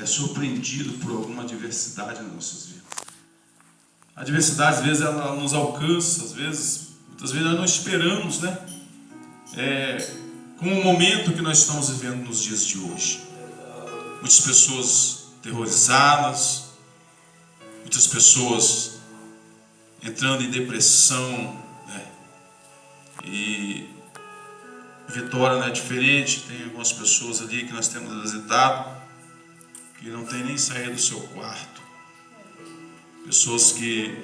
surpreendido por alguma adversidade nas nossas vidas. A adversidade, às vezes, ela nos alcança, muitas vezes nós não esperamos, né? Como o momento que nós estamos vivendo nos dias de hoje. Muitas pessoas terrorizadas, muitas pessoas entrando em depressão, né? E Vitória não é diferente. Tem algumas pessoas ali que nós temos visitado que não tem nem saído do seu quarto. Pessoas que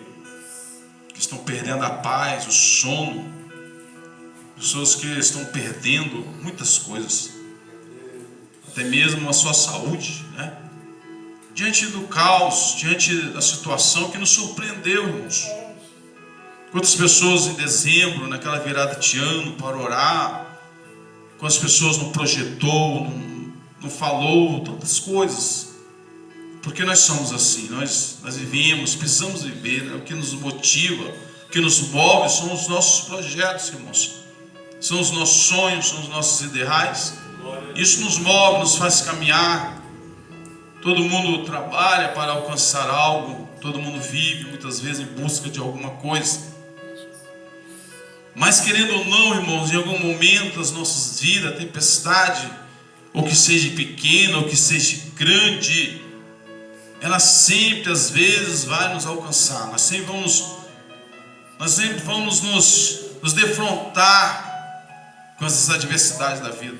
estão perdendo a paz, o sono. Pessoas que estão perdendo muitas coisas. Até mesmo a sua saúde, né? Diante do caos, diante da situação que nos surpreendeu, irmãos. Quantas pessoas em dezembro, naquela virada de ano, para orar. Quantas pessoas não projetou, não falou, tantas coisas. Porque nós somos assim, nós vivemos, precisamos viver, né? O que nos motiva, o que nos move são os nossos projetos, irmãos. São os nossos sonhos, são os nossos ideais. Isso nos move, nos faz caminhar. Todo mundo trabalha para alcançar algo, todo mundo vive muitas vezes em busca de alguma coisa. Mas querendo ou não, irmãos, em algum momento as nossas vidas, a tempestade, ou que seja pequena, ou que seja grande, ela sempre, às vezes, vai nos alcançar. Nós sempre vamos nos defrontar com essas adversidades da vida.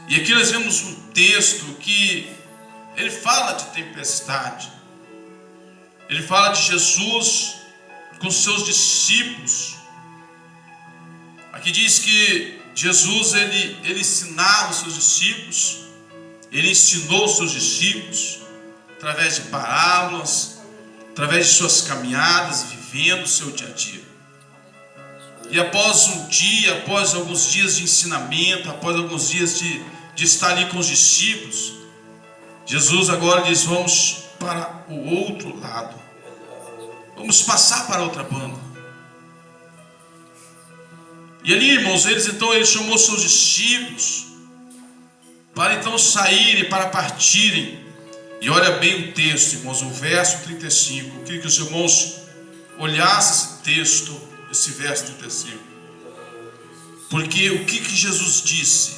E aqui nós vemos um texto que ele fala de tempestade. Ele fala de Jesus com seus discípulos. Aqui diz que Jesus ele ensinava os seus discípulos. Ele ensinou os seus discípulos através de parábolas, através de suas caminhadas, vivendo o seu dia a dia. E após alguns dias de ensinamento, após alguns dias de estar ali com os discípulos, Jesus agora diz: vamos para o outro lado, vamos passar para outra banda. E ali, irmãos, ele chamou seus discípulos para então saírem, para partirem. E olha bem o texto, irmãos, o verso 35. Eu queria que os irmãos olhassem esse texto, esse verso 35. Porque o que Jesus disse?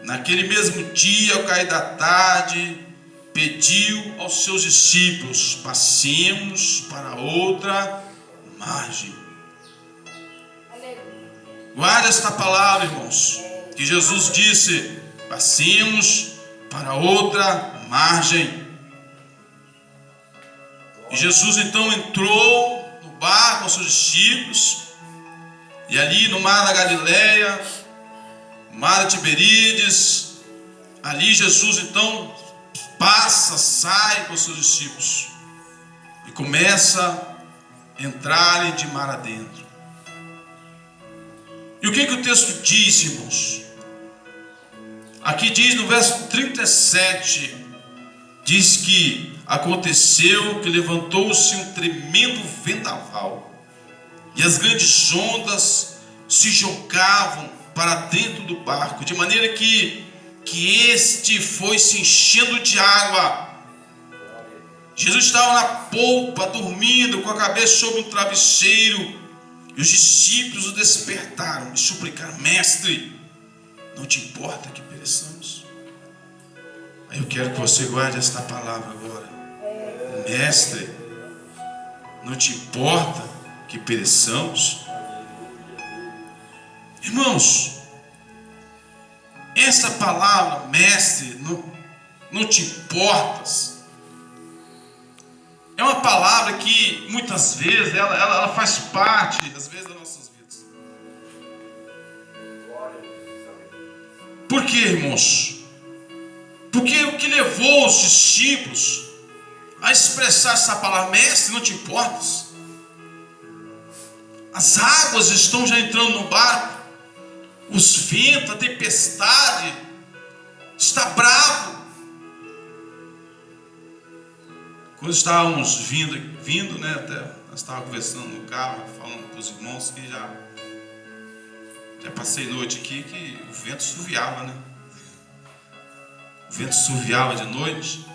Naquele mesmo dia, ao cair da tarde, pediu aos seus discípulos: passemos para outra margem. Guarda esta palavra, irmãos, que Jesus disse: passemos para outra margem. E Jesus então entrou no barco com seus discípulos, e ali no mar da Galileia, mar de Tiberíades, ali Jesus então sai com seus discípulos e começa a entrarem de mar adentro. E o que o texto diz, irmãos? Aqui diz no verso 37, diz que aconteceu que levantou-se um tremendo vendaval, e as grandes ondas se jogavam para dentro do barco, de maneira que este foi se enchendo de água. Jesus estava na polpa, dormindo, com a cabeça sobre um travesseiro, e os discípulos o despertaram e suplicaram: mestre, não te importa que pereçamos? Aí eu quero que você guarde esta palavra agora. Mestre, não te importa que pereçamos? Irmãos, essa palavra, mestre, não te importas, é uma palavra que muitas vezes ela faz parte, às vezes, das nossas vidas. Por quê, irmãos? Porque o que levou os discípulos a expressar essa palavra: mestre, não te importas? As águas estão já entrando no barco, os ventos, a tempestade está bravo. Quando estávamos vindo, né, até nós estávamos conversando no carro, falando com os irmãos que já passei noite aqui, que o vento assoviava, né? O vento assoviava de noite.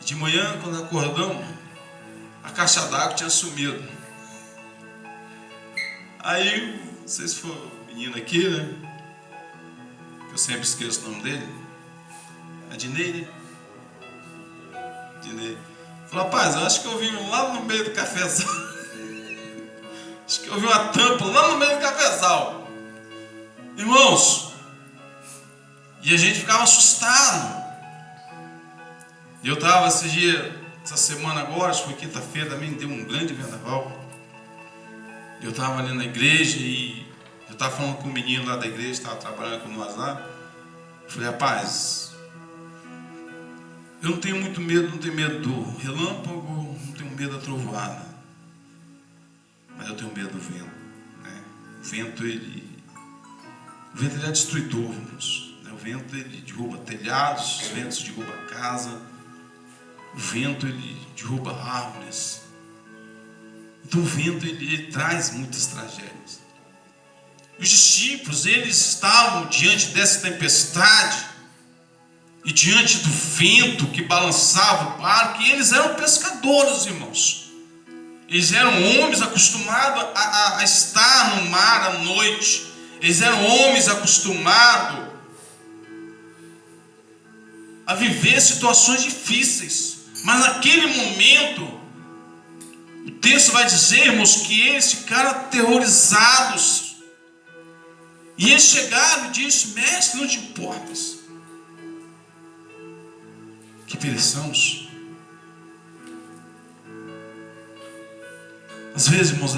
E de manhã, quando acordamos, a caixa d'água tinha sumido. Aí, não sei se foi o menino aqui, né? Que eu sempre esqueço o nome dele. Adinei, né? Adinei. Falou, rapaz, eu acho que eu vi lá no meio do cafezal. Acho que eu vi uma tampa lá no meio do cafezal. Irmãos, e a gente ficava assustado. E eu estava essa semana agora, acho que foi quinta-feira também, deu um grande vendaval. Eu estava ali na igreja e eu estava falando com o menino lá da igreja, estava trabalhando com nós lá. Eu falei, rapaz, eu não tenho muito medo, não tenho medo do relâmpago, não tenho medo da trovoada. Mas eu tenho medo do vento, né? O vento ele é destruidor, irmãos. O vento ele derruba telhados, os ventos derrubam casa, o vento ele derruba árvores. Então o vento ele traz muitas tragédias. Os discípulos eles estavam diante dessa tempestade e diante do vento que balançava o barco, e eles eram pescadores, irmãos. Eles eram homens acostumados a estar no mar à noite. Eles eram homens acostumados a viver situações difíceis. Mas naquele momento, o texto vai dizer, irmãos, que eles ficaram aterrorizados. E eles chegaram e disseram, mestre, não te importas que pereçamos? Às vezes, irmãos,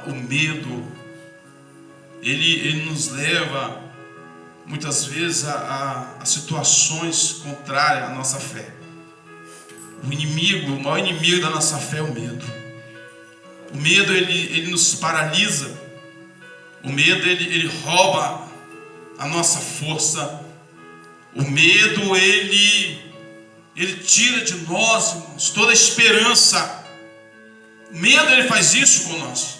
o medo, ele nos leva, muitas vezes, a situações contrárias à nossa fé. O maior inimigo da nossa fé é o medo. O medo, ele nos paralisa. O medo, ele rouba a nossa força. O medo, ele tira de nós, irmãos, toda a esperança. O medo, ele faz isso com nós.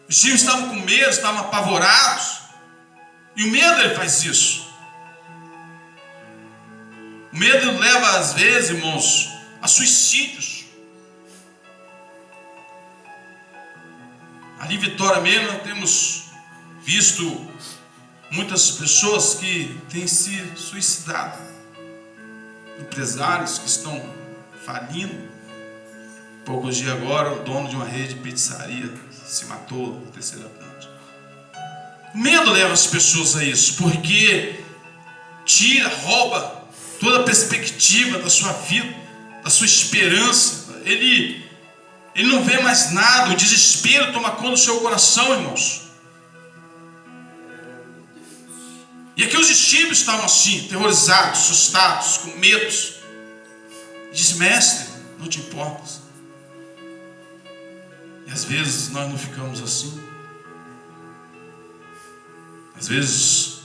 Os filhos estavam com medo, estavam apavorados. E o medo, ele faz isso. O medo leva, às vezes, irmãos, a suicídios. Ali em Vitória mesmo, nós temos visto muitas pessoas que têm se suicidado. Empresários que estão falindo. Poucos dias agora, o dono de uma rede de pizzaria se matou na terceira ponte. O medo leva as pessoas a isso, porque rouba toda a perspectiva da sua vida, da sua esperança. Ele não vê mais nada, o desespero toma conta do seu coração, irmãos. E aqui os discípulos estavam assim, terrorizados, assustados, com medos. Diz, mestre, não te importas? E às vezes nós não ficamos assim. Às vezes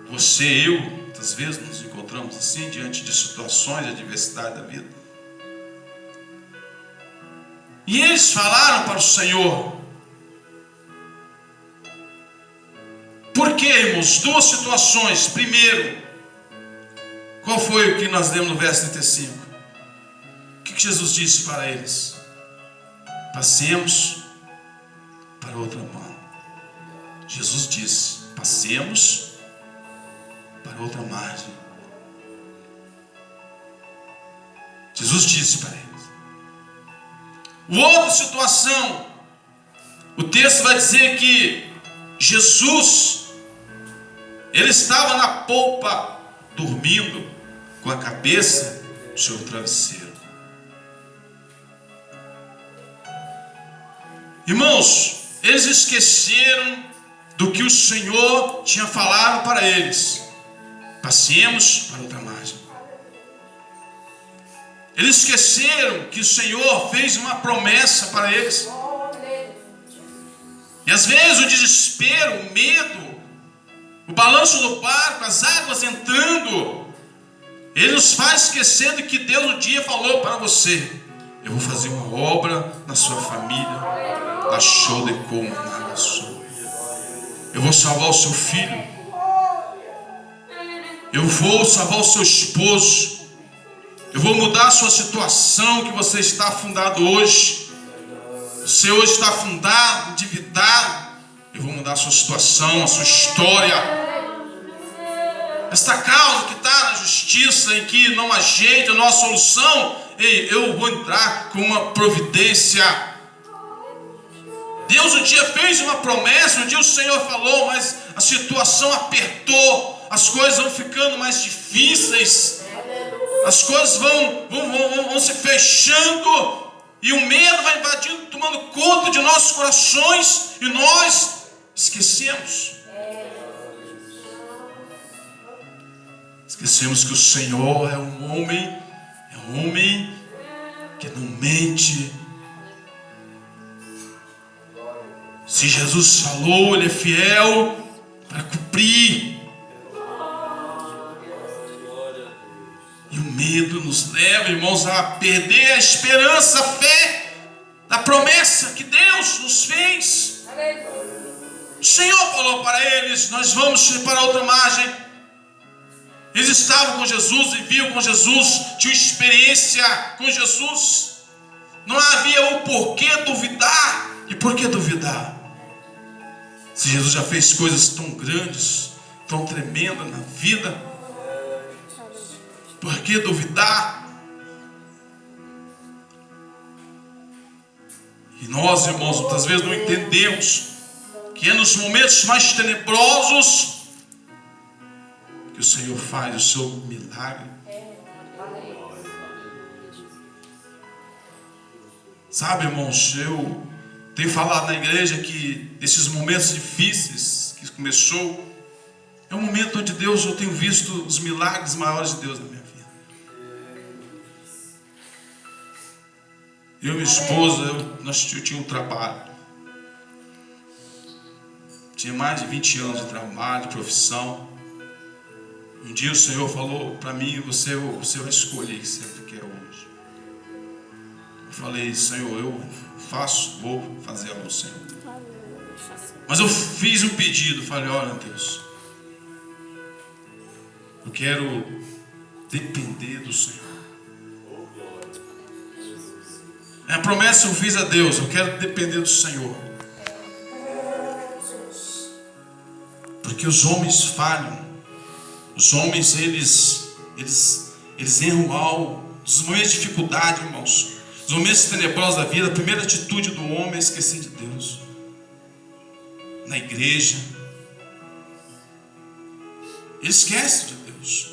você e eu, muitas vezes nos encontramos assim, diante de situações de adversidade da vida. E eles falaram para o Senhor. Por quê, irmãos? Duas situações. Primeiro, qual foi o que nós lemos no verso 35? O que Jesus disse para eles? Passemos para outra margem. Jesus disse, passemos para outra margem. Jesus disse para eles. Outra situação, o texto vai dizer que Jesus, ele estava na polpa, dormindo, com a cabeça sobre o travesseiro. Irmãos, eles esqueceram do que o Senhor tinha falado para eles. Passemos para outra margem. Eles esqueceram que o Senhor fez uma promessa para eles. E às vezes o desespero, o medo, o balanço do barco, as águas entrando, ele nos faz esquecer do que Deus um dia falou para você. Eu vou fazer uma obra na sua família. Achou de como nada sou. Eu vou salvar o seu filho. Eu vou salvar o seu esposo. Eu vou mudar a sua situação que você está afundado hoje. Você hoje está afundado, endividado. Eu vou mudar a sua situação, a sua história. Esta causa que está na justiça, em que não há jeito, não há solução, ei, eu vou entrar com uma providência. Deus um dia fez uma promessa, um dia o Senhor falou, mas a situação apertou, as coisas vão ficando mais difíceis, as coisas vão se fechando, e o medo vai invadindo, tomando conta de nossos corações, e nós esquecemos. Esquecemos que o Senhor é um homem que não mente. Se Jesus falou, Ele é fiel para cumprir. E o medo nos leva, irmãos, a perder a esperança, a fé da promessa que Deus nos fez. O Senhor falou para eles: nós vamos para outra margem. Eles estavam com Jesus, viviam com Jesus, tinham experiência com Jesus. Não havia o porquê duvidar. E por que duvidar? Se Jesus já fez coisas tão grandes, tão tremendas na vida, por que duvidar? E nós, irmãos, muitas vezes não entendemos que é nos momentos mais tenebrosos que o Senhor faz o seu milagre. Sabe, irmãos, eu tenho falado na igreja que esses momentos difíceis que começou é um momento onde eu tenho visto os milagres maiores de Deus na minha vida. Eu e minha esposa, eu tinha um trabalho. Tinha mais de 20 anos de trabalho, de profissão. Um dia o Senhor falou para mim: você vai escolher o que você quer hoje. Eu falei: Senhor, eu vou fazer algo, Senhor. Mas eu fiz um pedido, falei: olha, Deus, eu quero depender do Senhor. A promessa eu fiz a Deus: eu quero depender do Senhor. Porque os homens falham. Os homens, eles erram mal. Nos momentos de dificuldade, irmãos, nos momentos tenebrosos da vida, a primeira atitude do homem é esquecer de Deus. Na igreja, ele esquece de Deus.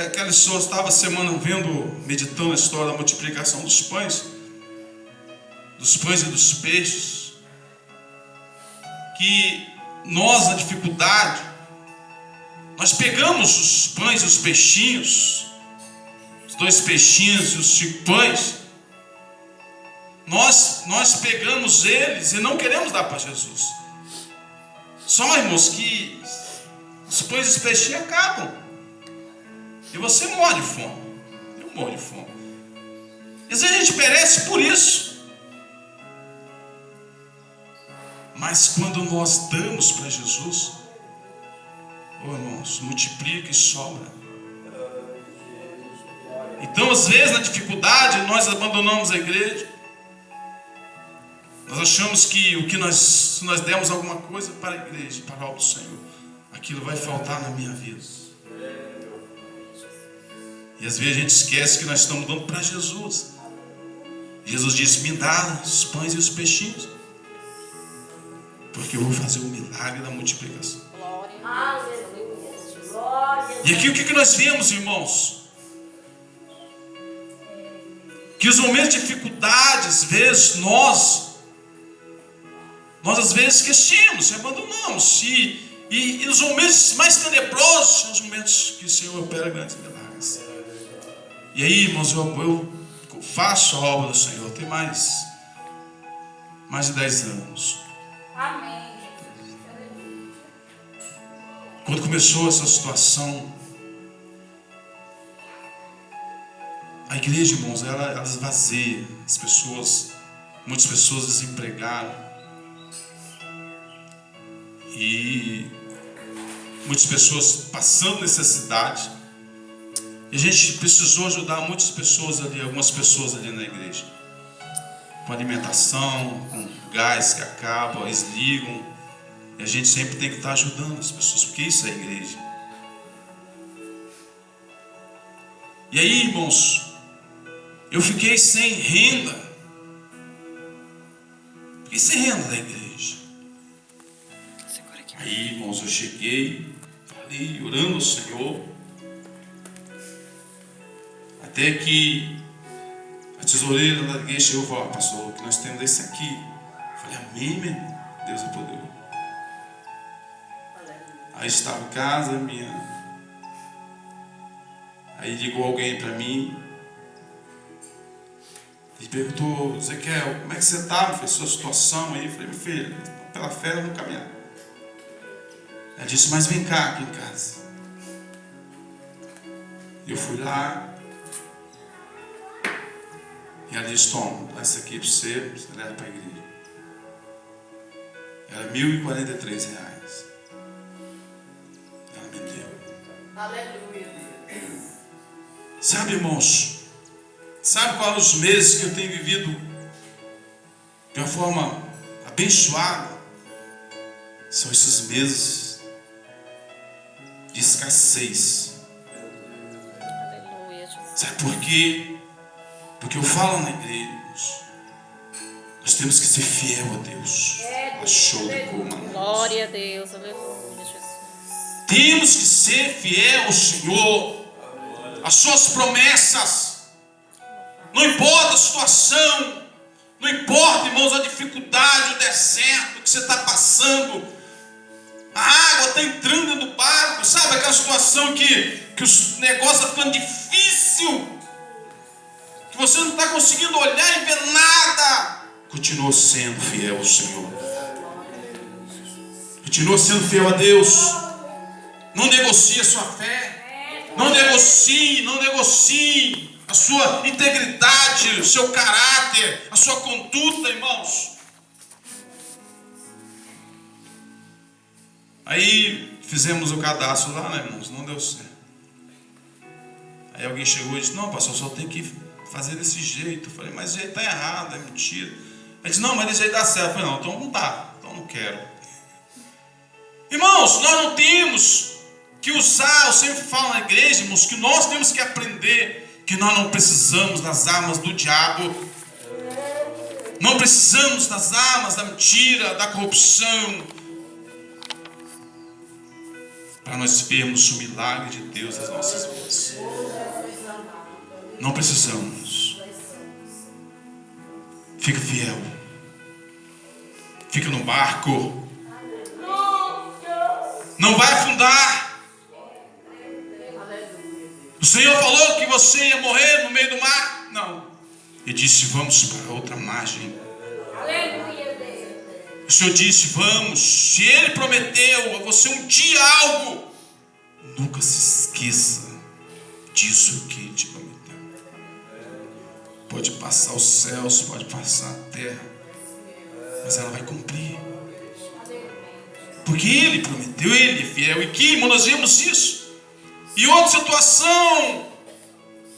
Aquela pessoa estava semana meditando a história da multiplicação dos pães e dos peixes. Que nós, na dificuldade, nós pegamos os pães e os peixinhos, os 2 peixinhos e os 5 pães, nós pegamos eles e não queremos dar para Jesus. Só, irmãos, que os pães e os peixinhos acabam, e você morre de fome. Eu morro de fome. Às vezes a gente perece por isso. Mas quando nós damos para Jesus, irmãos, multiplica e sobra. Então, às vezes, na dificuldade, nós abandonamos a igreja. Nós achamos que se nós demos alguma coisa para a igreja, para a obra do Senhor, aquilo vai faltar na minha vida. E às vezes a gente esquece que nós estamos dando para Jesus. Jesus disse: me dá os pães e os peixinhos, porque eu vou fazer o milagre da multiplicação. E aqui o que nós vemos, irmãos? Que os momentos de dificuldade, às vezes, nós às vezes esquecemos, abandonamos. E nos momentos mais tenebrosos são os momentos que o Senhor opera grandes milagres. E aí, irmãos, eu faço a obra do Senhor tem mais de 10 anos. Amém. Quando começou essa situação, a igreja, irmãos, ela esvazia. Muitas pessoas desempregaram. E muitas pessoas passando necessidade. E a gente precisou ajudar muitas pessoas ali, algumas pessoas ali na igreja. Com alimentação, com gás que acaba, eles ligam. E a gente sempre tem que estar ajudando as pessoas, porque isso é igreja. E aí, irmãos, eu fiquei sem renda. Fiquei sem renda da igreja. Aí, irmãos, eu cheguei, falei, orando ao Senhor. Até que a tesoureira da igreja chegou e falou: pastor, que nós temos esse aqui. Eu falei: amém, meu irmão. Deus é poderoso. Aí estava em casa, aí ligou alguém para mim. Ele perguntou: Ezequiel, como é que você está? Fez sua situação aí. Eu falei: meu filho, pela fé vamos caminhar. Ela disse: mas vem cá aqui em casa. Eu fui lá. E ela disse: toma, dá isso aqui para você leva para a igreja. Era R$1.043. Ela me deu. Aleluia. Sabe, irmãos, sabe quais os meses que eu tenho vivido de uma forma abençoada? São esses meses de escassez. Aleluia, Jesus. Sabe por quê? Porque eu falo na igreja, nós temos que ser fiel a Deus. Glória a Deus, aleluia, Jesus. Temos que ser fiel ao Senhor, às suas promessas. Não importa a situação, não importa, irmãos, a dificuldade, o deserto que você está passando. A água está entrando dentro do barco, sabe aquela situação que os negócios estão ficando difícil, que você não está conseguindo olhar e ver nada. Continua sendo fiel ao Senhor. Continua sendo fiel a Deus. Não negocie a sua fé. Não negocie a sua integridade, o seu caráter, a sua conduta, irmãos. Aí fizemos o cadastro lá, né, irmãos? Não deu certo. Aí alguém chegou e disse: não, pastor, só tem que fazer desse jeito. Eu falei: mas esse jeito está errado, é mentira. Ele disse: não, mas desse jeito dá certo. Eu falei: não, então não dá, então não quero. Irmãos, nós não temos que usar, eu sempre falo na igreja, irmãos, que nós temos que aprender que nós não precisamos das armas do diabo. Não precisamos das armas da mentira, da corrupção, para nós vermos o milagre de Deus nas nossas vidas. Não precisamos. Fica fiel. Fica no barco. Não vai afundar. O Senhor falou que você ia morrer no meio do mar? Não. Ele disse: vamos para outra margem. O Senhor disse: vamos. Se Ele prometeu a você um dia algo, nunca se esqueça disso que Ele te prometeu. Pode passar os céus, pode passar a terra, mas ela vai cumprir. Porque Ele prometeu, Ele é fiel. E que, irmão, nós vimos isso. E outra situação,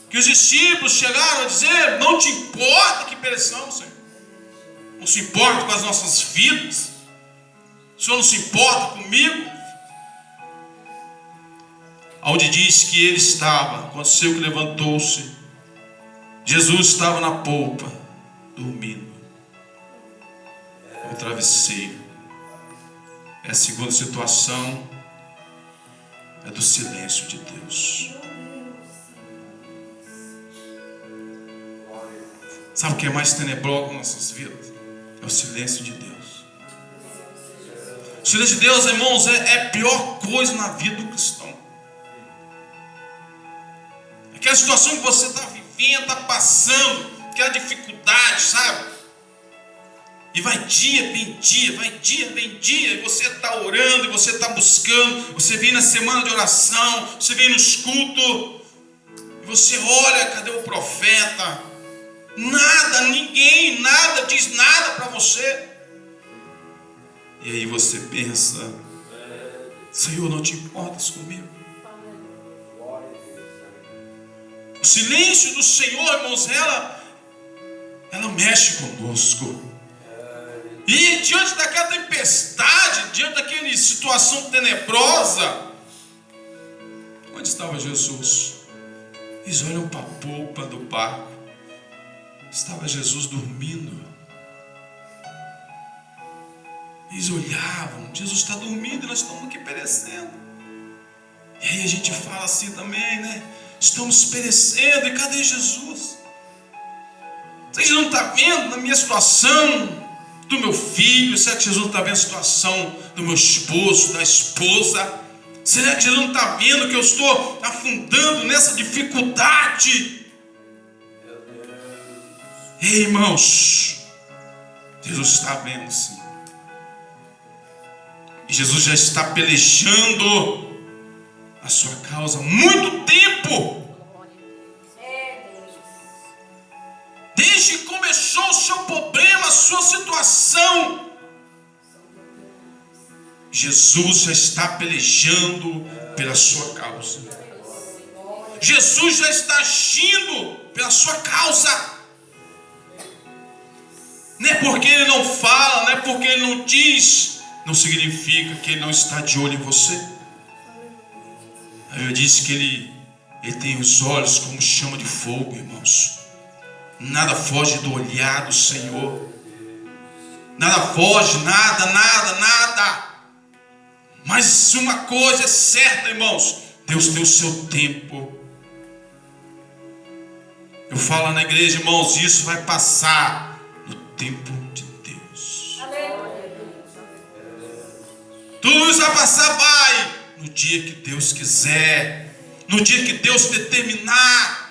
que os discípulos chegaram a dizer: não te importa que pereçamos, Senhor. Não se importa com as nossas vidas. O Senhor não se importa comigo. Onde diz que ele estava, aconteceu que levantou-se. Jesus estava na polpa, dormindo, no travesseiro. A segunda situação é do silêncio de Deus. Sabe o que é mais tenebroso nas nossas vidas? É o silêncio de Deus. O silêncio de Deus, irmãos, é a pior coisa na vida do cristão. Aquela situação que você está vivendo, está passando, aquela dificuldade, sabe? E vai dia, vem dia, vai dia, vem dia, e você está orando, e você está buscando, você vem na semana de oração, você vem nos cultos, e você olha: cadê o profeta? Nada, ninguém, nada, diz nada para você. E aí você pensa: Senhor, não te importas comigo? O silêncio do Senhor, irmãos, ela mexe conosco. E diante daquela tempestade, diante daquela situação tenebrosa, onde estava Jesus? Eles olham para a polpa do barco. Estava Jesus dormindo. Eles olhavam, Jesus está dormindo e nós estamos aqui perecendo. E aí a gente fala assim também, né? Estamos perecendo, e cadê Jesus? Vocês não estão vendo na minha situação do meu filho? Será que Jesus não está vendo a situação do meu esposo, da esposa? Será que Jesus não está vendo que eu estou afundando nessa dificuldade? Ei, irmãos, Jesus está vendo sim. E Jesus já está pelejando a sua causa há muito tempo. Desde que começou o seu problema, a sua situação, Jesus já está pelejando pela sua causa. Jesus já está agindo pela sua causa. Não é porque Ele não fala, não é porque Ele não diz, não significa que Ele não está de olho em você. Aí eu disse que Ele tem os olhos como chama de fogo, irmãos. Nada foge do olhar do Senhor. Nada foge, nada. Mas uma coisa é certa, irmãos: Deus tem o seu tempo. Eu falo na igreja, irmãos, isso vai passar no tempo de Deus. Tudo isso vai passar, vai, no dia que Deus quiser, no dia que Deus determinar.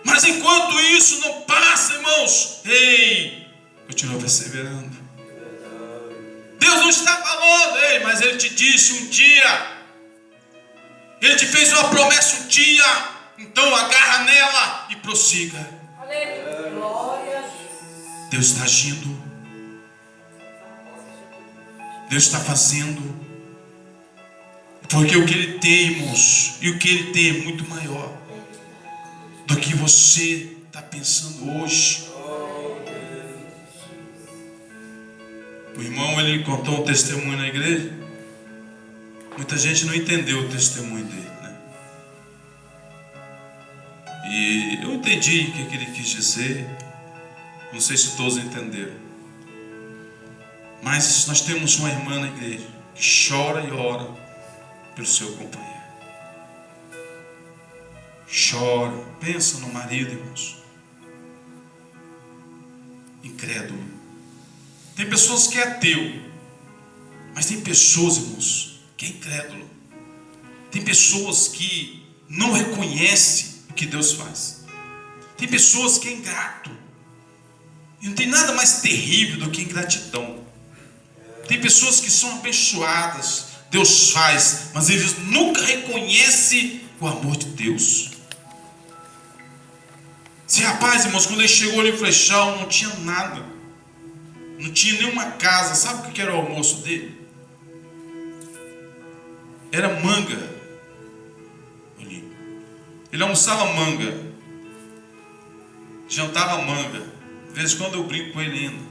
Mas enquanto isso não passa, irmãos, ei, continua perseverando. Deus não está falando, ei, mas Ele te disse um dia, Ele te fez uma promessa um dia, então agarra nela e prossiga. Deus está agindo, Deus está fazendo, porque o que Ele tem, irmãos, e o que Ele tem é muito maior do que você está pensando hoje. O irmão, ele contou um testemunho na igreja. Muita gente não entendeu o testemunho dele, né? E eu entendi o que ele quis dizer. Não sei se todos entenderam. Mas nós temos uma irmã na igreja que chora e ora pelo seu companheiro. Chora, pensa no marido, irmãos. Incrédulo. Tem pessoas que é ateu, mas tem pessoas, irmãos, que é incrédulo. Tem pessoas que não reconhecem o que Deus faz. Tem pessoas que é ingrato. E não tem nada mais terrível do que ingratidão. Tem pessoas que são abençoadas, Deus faz, mas eles nunca reconhecem o amor de Deus. Esse rapaz, irmãos, quando ele chegou ali em Flechão, não tinha nada. Não tinha nenhuma casa. Sabe o que era o almoço dele? Era manga. Ele almoçava manga. Jantava manga. De vez em quando eu brinco com ele ainda.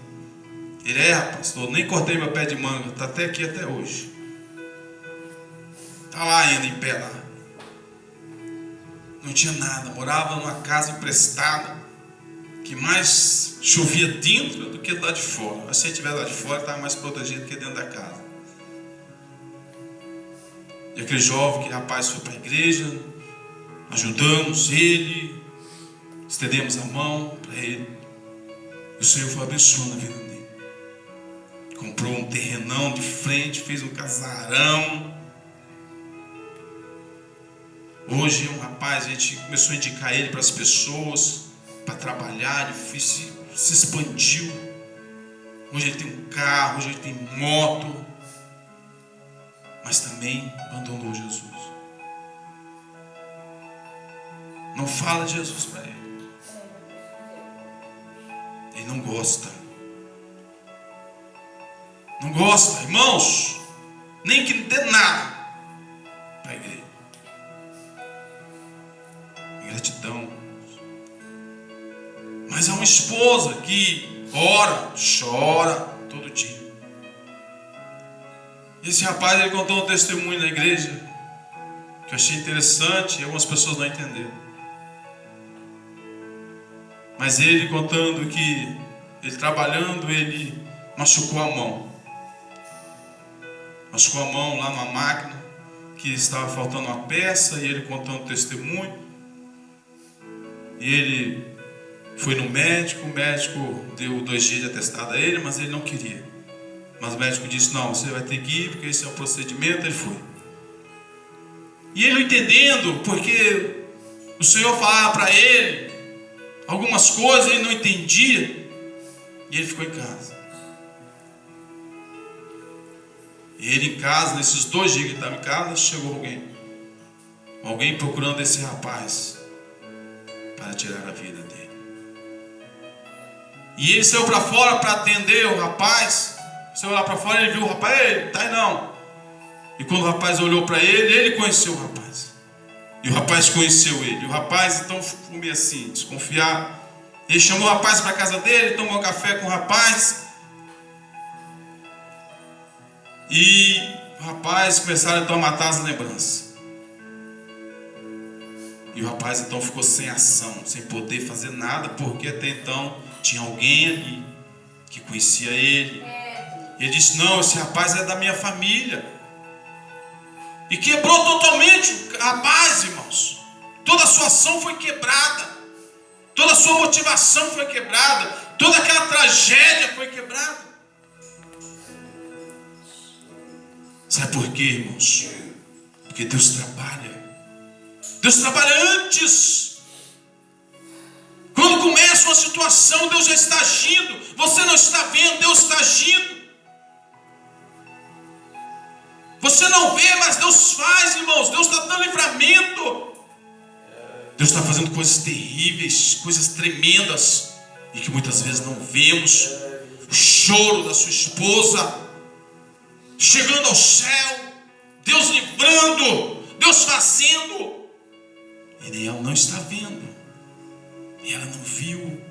Ele pastor, nem cortei meu pé de manga. Está até aqui até hoje. Está lá ainda em pé lá. Não tinha nada. Morava numa casa emprestada, que mais chovia dentro do que lá de fora. Mas se ele estiver lá de fora, estava mais protegido que dentro da casa. E aquele jovem, aquele rapaz foi para a igreja, ajudamos ele, estendemos a mão para ele. E o Senhor foi abençoando a vida dele. Comprou um terrenão de frente, fez um casarão. Hoje é um rapaz, a gente começou a indicar ele para as pessoas, para trabalhar, ele se expandiu. Hoje ele tem um carro, hoje ele tem moto, mas também abandonou Jesus. Não fala de Jesus para ele. Ele não gosta. Não gosta, irmãos. nem que dê nada para a igreja. Gratidão. Mas é uma esposa que ora, chora todo dia. E esse rapaz, ele contou um testemunho na igreja que eu achei interessante e algumas pessoas não entenderam. Mas ele contando que ele trabalhando, ele machucou a mão. Machucou a mão lá numa máquina, que estava faltando uma peça, e ele contando o testemunho. E ele foi no médico, o médico deu 2 dias de atestado a ele, mas ele não queria. Mas o médico disse, não, você vai ter que ir, porque esse é o procedimento. Ele foi. E ele não entendendo, porque o Senhor falava para ele algumas coisas, ele não entendia, e ele ficou em casa. E ele em casa, nesses 2 dias que ele estava em casa, chegou alguém procurando esse rapaz para tirar a vida dele. E ele saiu para fora para atender o rapaz. Saiu lá para fora, ele viu o rapaz, ele tá aí não. E quando o rapaz olhou para ele, ele conheceu o rapaz. E o rapaz conheceu ele. E o rapaz então ficou meio assim, desconfiado. Ele chamou o rapaz para a casa dele, tomou café com o rapaz. E o rapaz começaram então a matar as lembranças. E o rapaz então ficou sem ação, sem poder fazer nada, porque até então tinha alguém ali que conhecia ele. Ele disse, não, esse rapaz é da minha família. E quebrou totalmente o rapaz, irmãos. Toda a sua ação foi quebrada. Toda a sua motivação foi quebrada. Toda aquela tragédia foi quebrada. Sabe por quê, irmãos? Porque Deus trabalha. Deus trabalha antes. Quando começa uma situação, Deus já está agindo. Você não está vendo, Deus está agindo. Você não vê, mas Deus faz, irmãos. Deus está dando livramento. Deus está fazendo coisas terríveis, coisas tremendas, e que muitas vezes não vemos. O choro da sua esposa, chegando ao céu, Deus livrando, Deus fazendo, e nem ela não está vendo, e ela não viu,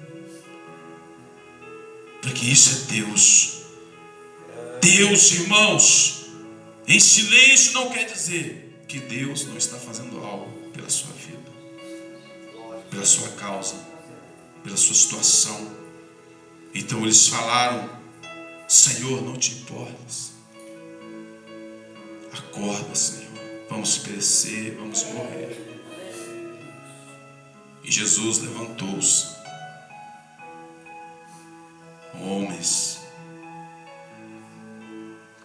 porque isso é Deus. Deus, irmãos, em silêncio não quer dizer que Deus não está fazendo algo pela sua vida, pela sua causa, pela sua situação. Então eles falaram, Senhor, não te importas. Acorda, Senhor, vamos perecer, vamos morrer. E Jesus levantou-se. Homens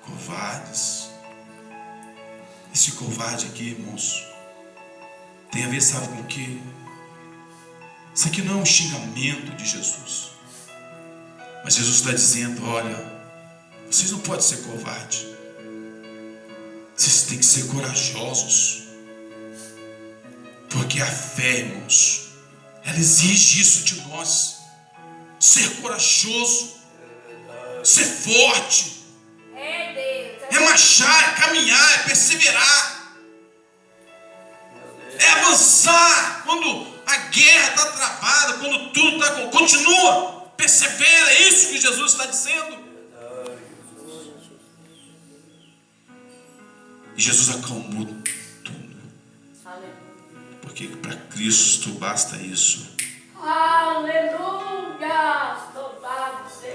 covardes. Esse covarde aqui, irmãos, tem a ver, sabe com o quê? Isso aqui não é um xingamento de Jesus, mas Jesus está dizendo, olha, vocês não podem ser covardes. Vocês têm que ser corajosos. Porque a fé, irmãos, ela exige isso de nós. Ser corajoso, ser forte, é marchar, é caminhar, é perseverar, é avançar. Quando a guerra está travada, quando tudo está... Continua, persevera, é isso que Jesus está dizendo. E Jesus acalmou tudo. Porque para Cristo basta isso. Aleluia!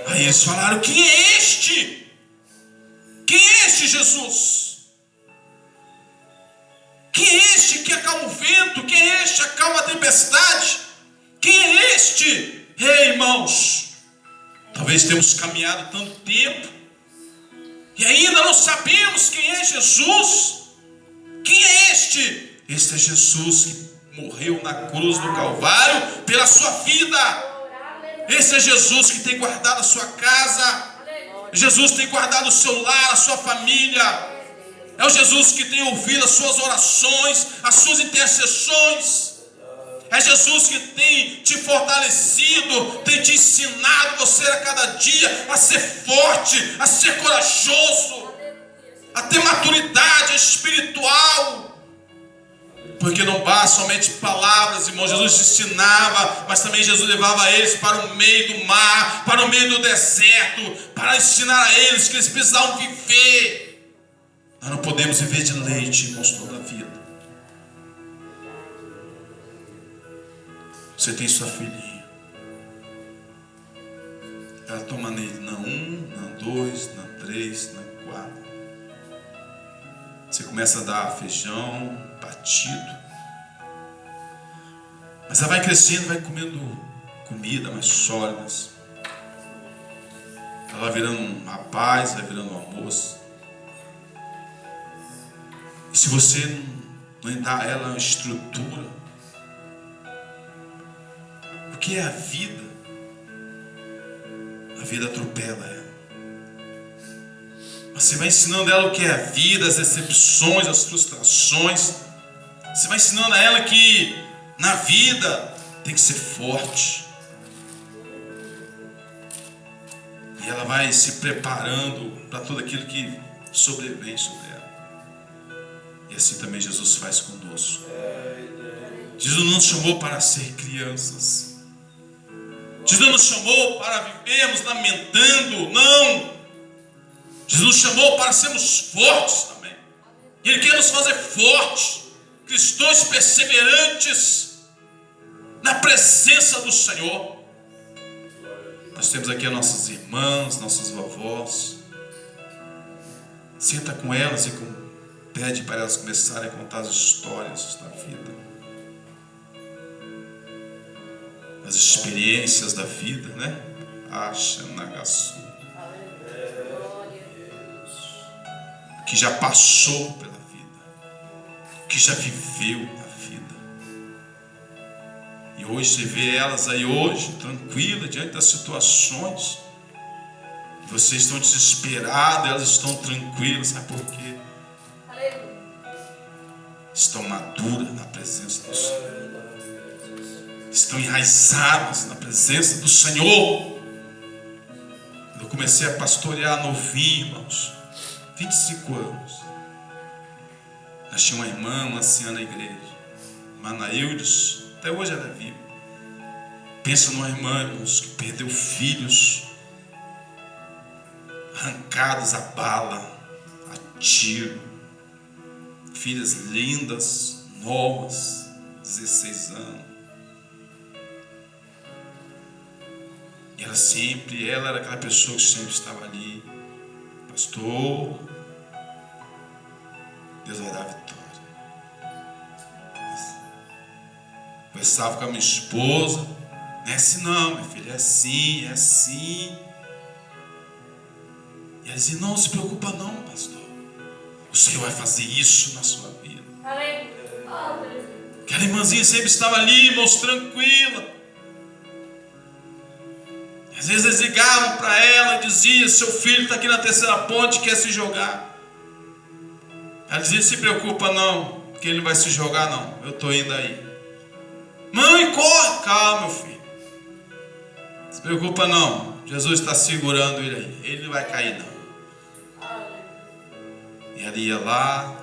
Aí eles falaram, quem é este? Quem é este Jesus? Quem é este que acalma o vento? Quem é este que acalma a tempestade? Quem é este? Ei, irmãos, talvez temos caminhado tanto tempo e ainda não sabemos quem é Jesus. Quem é este? Este é Jesus que morreu na cruz do Calvário pela sua vida. Esse é Jesus que tem guardado a sua casa. Jesus tem guardado o seu lar, a sua família. É o Jesus que tem ouvido as suas orações, as suas intercessões. É Jesus que tem te fortalecido, tem te ensinado você a cada dia a ser forte, a ser corajoso, a ter maturidade espiritual. Porque não basta somente palavras, irmão. Jesus ensinava, mas também Jesus levava eles para o meio do mar, para o meio do deserto, para ensinar a eles que eles precisavam viver. Nós não podemos viver de leite, irmãos, toda a vida. Você tem sua filhinha. Ela toma nele na 1, na 2, na 3, na 4. Você começa a dar feijão, batido. Mas ela vai crescendo, vai comendo comida mais sólidas. Ela vai virando um rapaz, vai virando uma moça. E se você não dá a ela uma estrutura, o que é a vida atropela ela. Você vai ensinando ela o que é a vida, as decepções, as frustrações. Você vai ensinando a ela que na vida tem que ser forte. E ela vai se preparando para tudo aquilo que sobrevém sobre ela. E assim também Jesus faz conosco. Jesus não nos chamou para ser crianças. Jesus não nos chamou para vivermos lamentando, não. Jesus nos chamou para sermos fortes também. E Ele quer nos fazer fortes, cristãos perseverantes na presença do Senhor. Nós temos aqui as nossas irmãs, nossas vovós. Senta com elas e pede para elas começarem a contar as histórias da vida. As experiências da vida, né? Acha Nagasu. Que já passou pela vida, que já viveu a vida. E hoje você vê elas aí hoje, tranquilas, diante das situações. Vocês estão desesperados, elas estão tranquilas, sabe por quê? Estão maduras na presença do Senhor. Estão enraizadas na presença do Senhor. Eu comecei a pastorear novinho, irmãos, 25 anos. Nós tínhamos uma irmã, uma anciã na igreja, irmã Naildes, até hoje ela é viva. Pensa numa irmã, irmãos, que perdeu filhos, arrancados a bala, a tiro. Filhas lindas, novas, 16 anos. E ela era aquela pessoa que sempre estava ali. Pastor, Deus vai dar vitória. Conversava com a minha esposa. Não é assim não, minha filha, é assim, é assim. E ela dizia, não se preocupa não, pastor. O Senhor vai fazer isso na sua vida. Aquela irmãzinha sempre estava ali, irmãos, tranquila. Às vezes eles ligavam para ela e diziam, seu filho está aqui na terceira ponte, quer se jogar. Ela dizia, se preocupa não, que ele não vai se jogar não, eu estou indo aí. Mãe, corre! Calma, meu filho. Se preocupa não, Jesus está segurando ele aí, ele não vai cair não. E ela ia lá,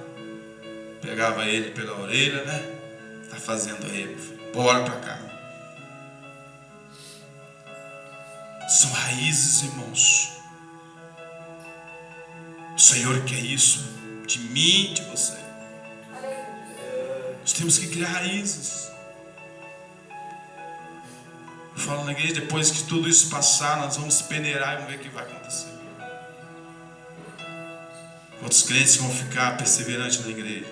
pegava ele pela orelha, né? Está fazendo aí, meu filho, bora para cá. São raízes, irmãos. O Senhor quer isso de mim, de você. Nós temos que criar raízes. Eu falo na igreja, depois que tudo isso passar, nós vamos peneirar e vamos ver o que vai acontecer. Quantos crentes vão ficar perseverantes na igreja?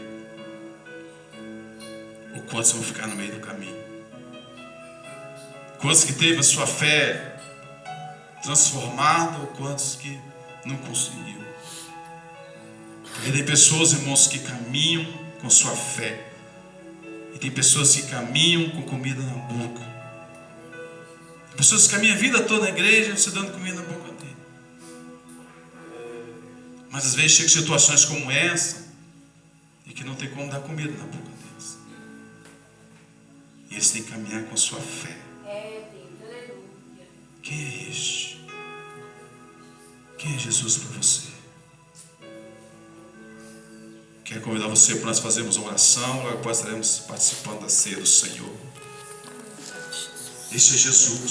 Ou quantos vão ficar no meio do caminho? Quantos que teve a sua fé transformada, ou quantos que não conseguiu? Porque tem pessoas, irmãos, que caminham com sua fé, e tem pessoas que caminham com comida na boca. Tem pessoas que caminham a vida toda na igreja se dando comida na boca dele. Mas às vezes chegam situações como essa e que não tem como dar comida na boca deles. E eles têm que caminhar com a sua fé. Quem é este? Quem é Jesus para você? Quero convidar você para nós fazermos uma oração. Logo após estaremos participando da ceia do Senhor. Esse é Jesus.